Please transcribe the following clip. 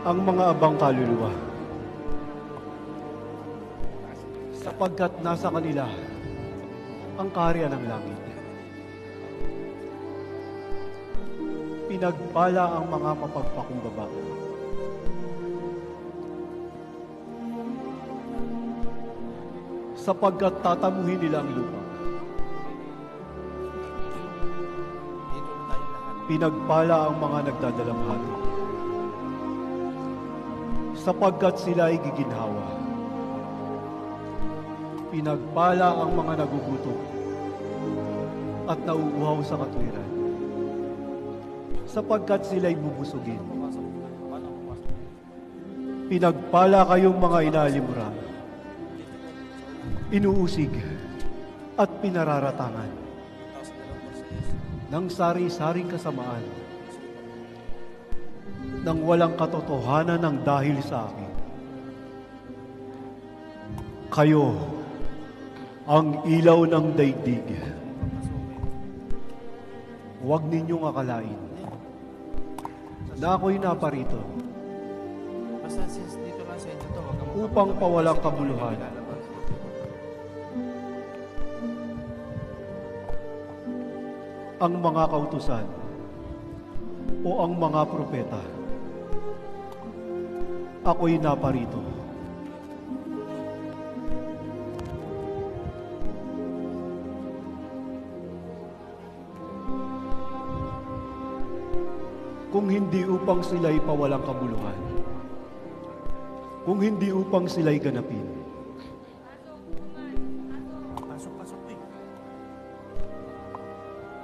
ang mga abang kaluluwa, sapagkat nasa kanila ang kaharian ng langit. Pinagpala ang mga mapagpakumbaba, sapagkat tatamuhin nila ang lupa. Pinagpala ang mga nagdadalamhati, sapagkat sila ay giginhawa. Pinagpala ang mga nagugutom at nauuhaw sa katwiran, sapagkat sila'y bubusugin. Pinagpala kayong mga inalimura, inuusig at pinararatangan ng sari-saring kasamaan, nang walang katotohanan ng dahil sa akin. Kayo ang ilaw ng daigdig. Huwag ninyong akalain na ako'y naparito upang pawalang kabuluhan. Ang mga kautusan o ang mga propeta. Ako'y naparito kung hindi upang sila'y pawalang kabuluhan, kung hindi upang sila'y ganapin,